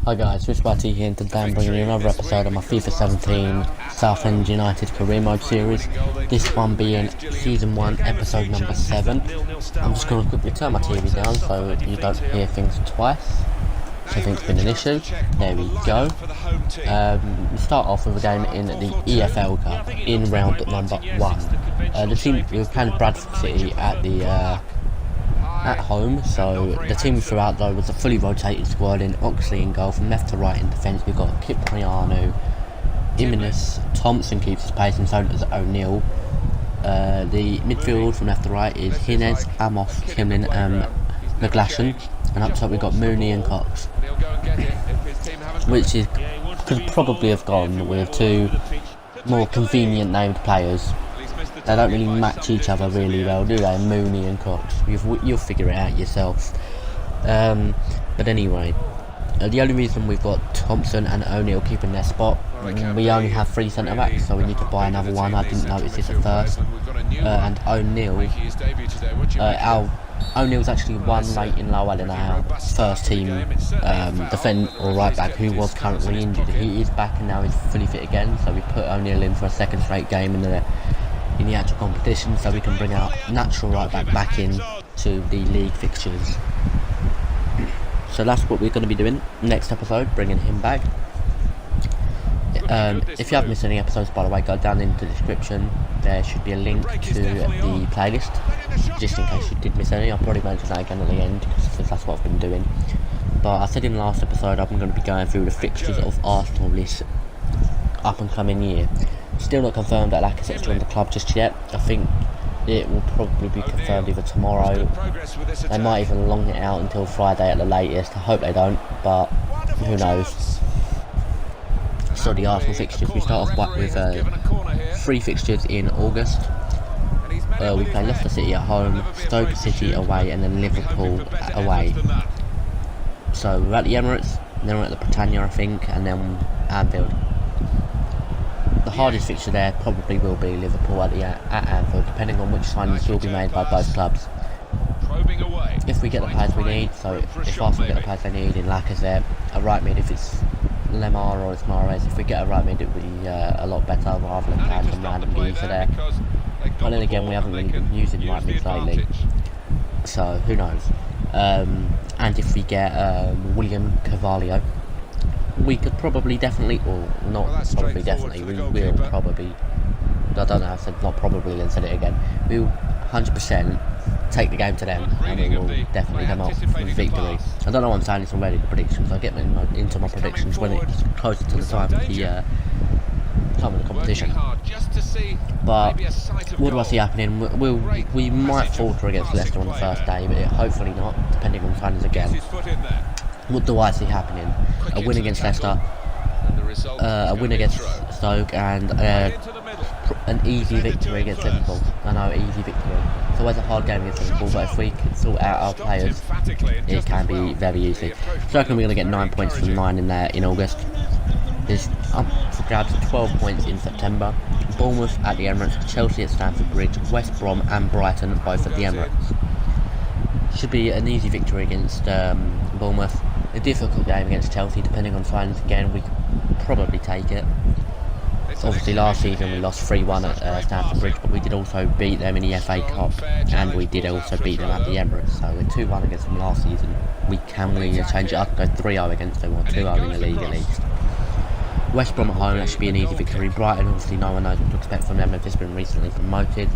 Hi guys, Rich here, and today I'm bringing you another episode of my FIFA 17 Southend United Career Mode series. This one being Season 1, Episode number 7. I'm just going to quickly turn my TV down so you don't hear things twice. So I think it's been an issue. There we go. We start off with a game in the EFL Cup in round number 1. The team, we were playing Bradford City at home, so the team we threw out though was a fully rotated squad in Oxley in goal. From left to right in defence we've got Kipriano, Iminus, Thompson keeps his pace, and so does O'Neill. The midfield from left to right is Hines, Amos, Kimlin and McGlashan, and up top we've got Mooney and Cox, which could probably have gone with two more convenient named players. They don't really match each other really well, do they? Mooney and Cox. You'll figure it out yourself. But anyway, the only reason we've got Thompson and O'Neill keeping their spot, we only have 3 centre backs, so we need to buy another one. I didn't notice this at first. And O'Neill's actually one rating lower than our first team defender or right back, who was currently injured. He is back and now he's fully fit again, so we put O'Neill in for a second straight game in the actual competition, so we can bring our natural right back in to the league fixtures. So that's what we're going to be doing next episode, bringing him back. If you haven't missed any episodes, by the way, go down in the description. There should be a link to the playlist, just in case you did miss any. I'll probably mention that again at the end, because that's what I've been doing. But I said in the last episode I'm going to be going through the fixtures of Arsenal this up and coming year. Still not confirmed that Lacazette's joined the club just yet. I think it will probably be confirmed either tomorrow. They might even long it out until Friday at the latest. I hope they don't, but who knows. So the Arsenal fixtures, we start off with 3 fixtures in August. We play Leicester City at home, Stoke City away, and then Liverpool away. So we're at the Emirates, then we're at the Britannia, I think, and then Anfield. The hardest fixture there probably will be Liverpool at Anfield, depending on which signings will be made by both clubs. If we get the players we need, so if Arsenal get the players they need in Lacazette, a right mid if it's Lemar or it's Mahrez, if we get a right mid it would be a lot better rather than playing some random geezer there. But then again, we haven't really been using right mids lately, so who knows. And if we get William Carvalho, we could probably definitely, or not probably definitely, we will probably, I don't know, I said not probably then said it again, we will 100% take the game to them and we will definitely come out with victory. I don't know why I'm saying this already, the predictions. I'll get into my predictions when it's closer to the time of the competition. But what do I see happening? We might falter against Leicester on the first day, but hopefully not, depending on signings again. What do I see happening? A win against Leicester, a win against Stoke, and an easy victory against Liverpool. I know, easy victory. It's always a hard game against Liverpool, but if we can sort out our players, it can be very easy. So I reckon we're going to get 9 points from 9 in August. There's up for grabs 12 points in September. Bournemouth at the Emirates, Chelsea at Stamford Bridge, West Brom and Brighton both at the Emirates. Should be an easy victory against Bournemouth. A difficult game against Chelsea, depending on signings again, we could probably take it. Obviously last season we lost 3-1 at Stamford Bridge, but we did also beat them in the FA Cup, and we did also beat them at the Emirates, so we're 2-1 against them last season. We can really change it up, go 3-0 against them, or 2-0 in the league at least. West Brom at home, that should be an easy victory. Brighton, obviously no one knows what to expect from them, they've just been recently promoted.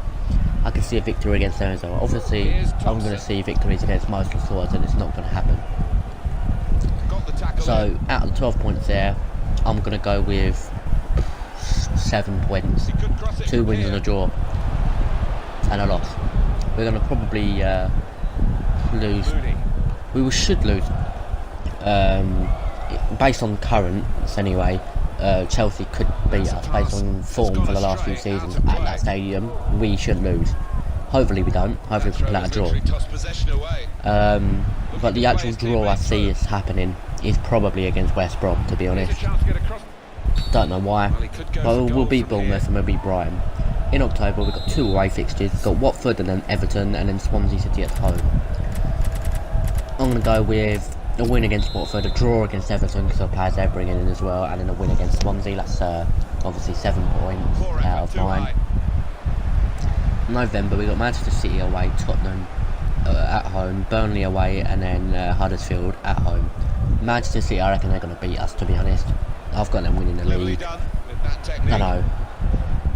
I can see a victory against them as well. Obviously I'm going to see victories against most of the squads, and it's not going to happen. So out of the 12 points there, I'm going to go with 7 points, 2 wins and a draw, and a loss. We're going to probably lose. We should lose. Based on currents anyway, Chelsea could beat us based on form for the last few seasons at that stadium. We should lose. Hopefully we don't. Hopefully we can pull out a draw. But the actual draw I see is happening is probably against West Brom, to be honest. Don't know why, but we'll beat Bournemouth and we'll beat Brighton. In October we've got 2 away fixtures. We've got Watford and then Everton, and then Swansea City at home. I'm going to go with a win against Watford, a draw against Everton because of the players they're bringing in as well, and then a win against Swansea. That's obviously 7 points out of 9. November we got Manchester City away, Tottenham at home, Burnley away, and then Huddersfield at home. Manchester City, I reckon they're going to beat us, to be honest. I've got them winning the league. I don't know.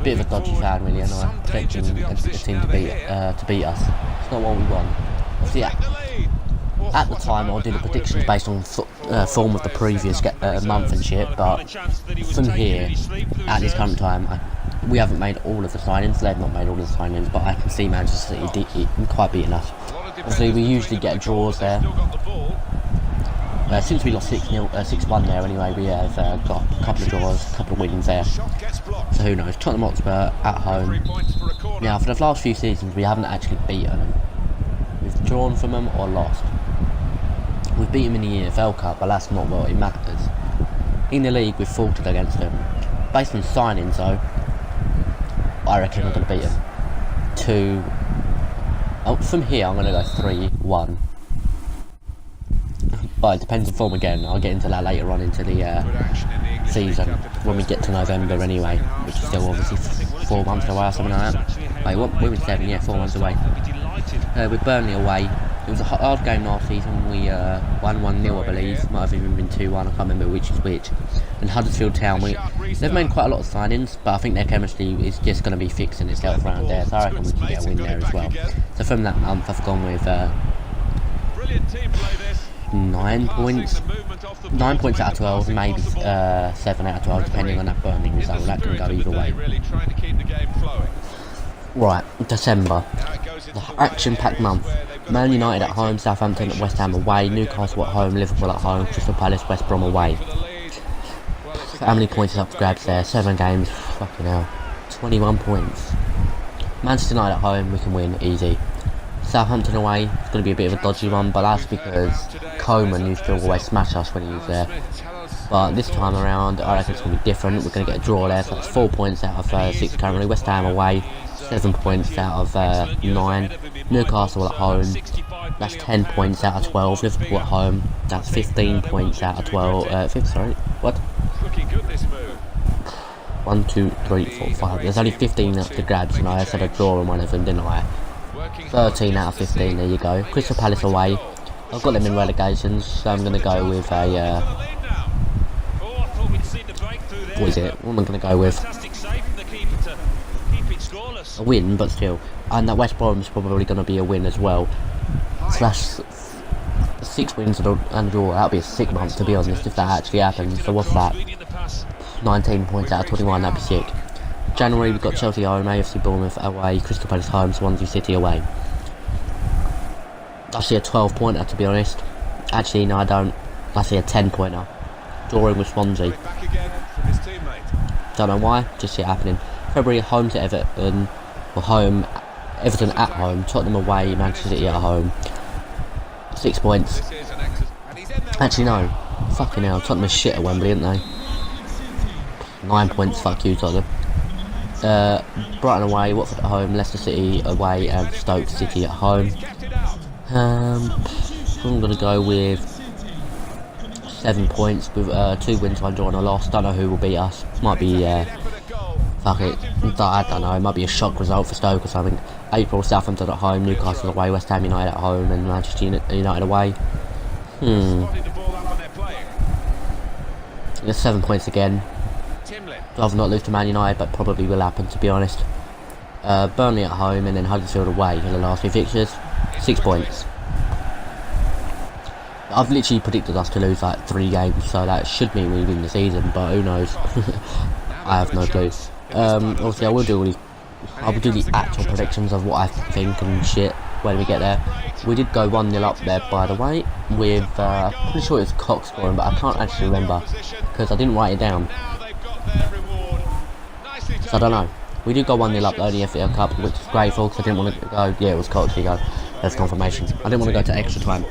Bit of a dodgy fan really, and I'm predicting a team to beat us. It's not what we want. Obviously, at the time I did the predictions based on form of the previous month and shit, but from here, at this current time, we haven't made all of the signings, they've not made all of the signings, but I can see Manchester City quite beating us. Obviously we usually get draws there. Since we lost 6-1 there anyway, we have got a couple of draws, a couple of wins there. So who knows, Tottenham Hotspur at home. Now for the last few seasons we haven't actually beaten them. We've drawn from them or lost. We've beat them in the EFL Cup, but that's not what it matters. In the league we've faltered against them. Based on signings though, I reckon we're going to beat them. 2... Oh, from here I'm going to go 3-1. But it depends on form again. I'll get into that later on into the season when we get to November anyway, which is still obviously 4 months away or something like that. Wait, what? We were 7, yeah, 4 months away. With Burnley away, it was a hard game last season. We won 1-0, I believe. Might have even been 2-1. I can't remember which is which. And Huddersfield Town, they've made quite a lot of signings, but I think their chemistry is just going to be fixing itself around there. So I reckon we can get a win there as well. So from that month, I've gone with 9 points. 9 points out of 12, maybe 7 out of 12, depending on that Burnley result. That can go either way. Right, December. The action-packed month. Man United at home, Southampton at West Ham away, Newcastle at home, Liverpool at home, Crystal Palace, West Brom away. How many points is up for grabs there? 7 games. Fucking hell. 21 points. Manchester United at home, we can win, easy. Southampton away, it's going to be a bit of a dodgy one, but that's because Coleman used to always smash us when he was there. But this time around, I reckon it's going to be different. We're going to get a draw there, so that's 4 points out of 6 currently. West Ham away, 7 points out of 9. Newcastle at home, that's 10 points out of 12. Liverpool at home, that's 15 points out of 12. Sorry, what? 1, 2, 3, 4, 5. There's only 15 up to grabs, and I said a draw on one of them, didn't I? 13 out of 15, there you go. Crystal Palace away. I've got them in relegations, so I'm going to go with a... what is it? What am I going to go with? A win, but still. And that West Brom's probably going to be a win as well. So that's 6 wins and a draw. That'll be a sick month, to be honest, if that actually happens. So what's that? 19 points out of 21, that'd be sick. January we've got Chelsea home, AFC Bournemouth away, Crystal Palace home, Swansea City away. I see a 12-pointer, to be honest. Actually, no, I don't. I see a 10-pointer. Drawing with Swansea. Don't know why, just see it happening. February home to Everton, or home, Everton at home, Tottenham away, Manchester City at home. 6 points. Actually, no. Fucking hell, Tottenham is shit at Wembley, aren't they? 9 points, fuck you, Tottenham. Brighton away, Watford at home, Leicester City away, and Stoke City at home. I'm going to go with 7 points with 2 wins, 1 draw and a loss. Don't know who will beat us. Might be, fuck it, I don't know, it might be a shock result for Stoke or something. April, Southampton at home, Newcastle away, West Ham United at home, and Manchester United away. There's 7 points again. Rather not lose to Man United, but probably will happen, to be honest. Burnley at home and then Huddersfield away in the last 2 fixtures. 6 points. I've literally predicted us to lose like 3 games, so that should mean we win the season, but who knows? I have no clue. Obviously I will do the actual predictions of what I think and shit when we get there. We did go 1-0 up there, by the way, with, I'm pretty sure it was Cox scoring, but I can't actually remember, because I didn't write it down. So I don't know. We did go 1-0 up though in the FA Cup, which is grateful because I didn't want to go. Yeah, it was Cox. Here you go. There's confirmation. I didn't want to go to extra time.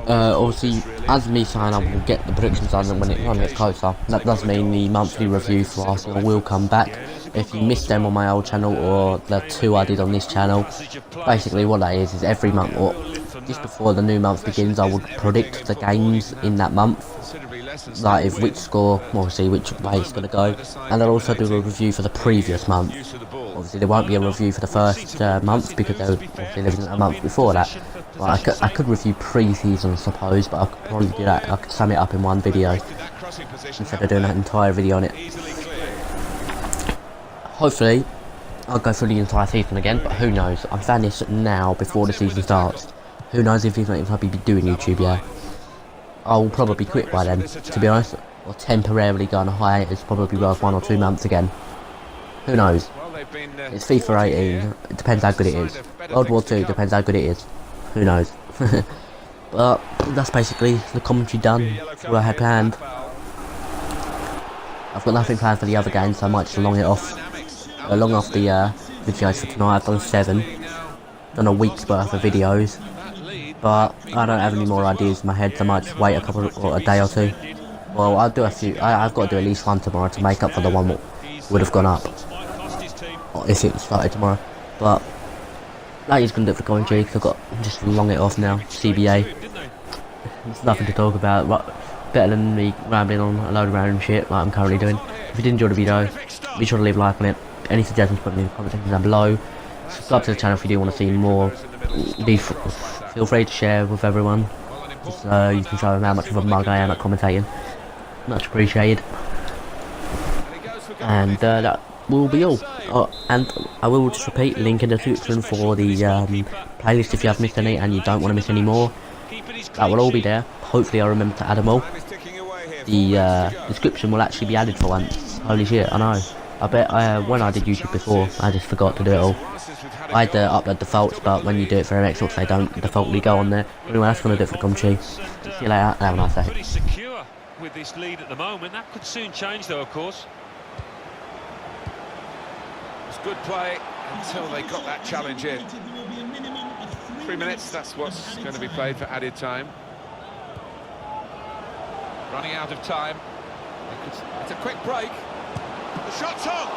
Obviously, as me saying, I will get the predictions done when it gets closer. That does mean the monthly review for Arsenal will come back. If you missed them on my old channel or the 2 I did on this channel, basically what that is every month, or just before the new month begins, I would predict the games in that month, like if which score, obviously which way it's going to go, and I'll also do a review for the previous month. Obviously there won't be a review for the first month because there wasn't a month before that. Well, I could review pre-season, I suppose, but I could probably do that. I could sum it up in one video instead of doing that entire video on it. Hopefully I'll go through the entire season again, but who knows? I'm saying this now before the season starts. Who knows if I'll be doing YouTube yet? I'll probably quit by then, to be honest, or temporarily go on a hiatus, probably worth 1 or 2 months again. Who knows? It's FIFA 18, it depends how good it is. World War 2 depends how good it is. Who knows? But that's basically the commentary done for what I had planned. I've got nothing planned for the other games, so I might just long it off. Long off the videos for tonight. I've done 7. Done a week's worth of videos. But I don't have any more ideas in my head, so I might just wait a day or 2. Well, I'll do a few. I've got to do at least 1 tomorrow to make up for the one that would have gone up. Or if it started tomorrow. But that is going to do it for commentary, because I've got just long it off now. CBA. There's nothing to talk about. Better than me rambling on a load of random shit like I'm currently doing. If you did enjoy the video, be sure to leave a like on it. Any suggestions, put them in the comment section down below. Subscribe to the channel if you do want to see more. Feel free to share with everyone, so you can show them how much of a mug I am at commentating. Much appreciated. And that will be all. And I will just repeat, link in the description for the playlist if you have missed any and you don't want to miss any more. That will all be there. Hopefully I'll remember to add them all. The description will actually be added for once. Holy shit, I know. I bet when I did YouTube before, I just forgot to do it all. I had to upload defaults, but when you do it for Xbox, they don't defaultly go on there. Anyway, that's going to do it for the commentary. See you later. Have a nice day. Pretty secure with this lead at the moment. That could soon change, though, of course. It's good play until they got that challenge in. 3 minutes, that's what's going to be played for added time. Running out of time. It's a quick break. The shot's on!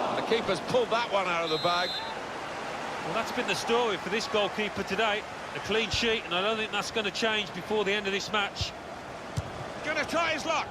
And the keeper's pulled that one out of the bag. Well, that's been the story for this goalkeeper today. A clean sheet, and I don't think that's going to change before the end of this match. Gonna try his luck.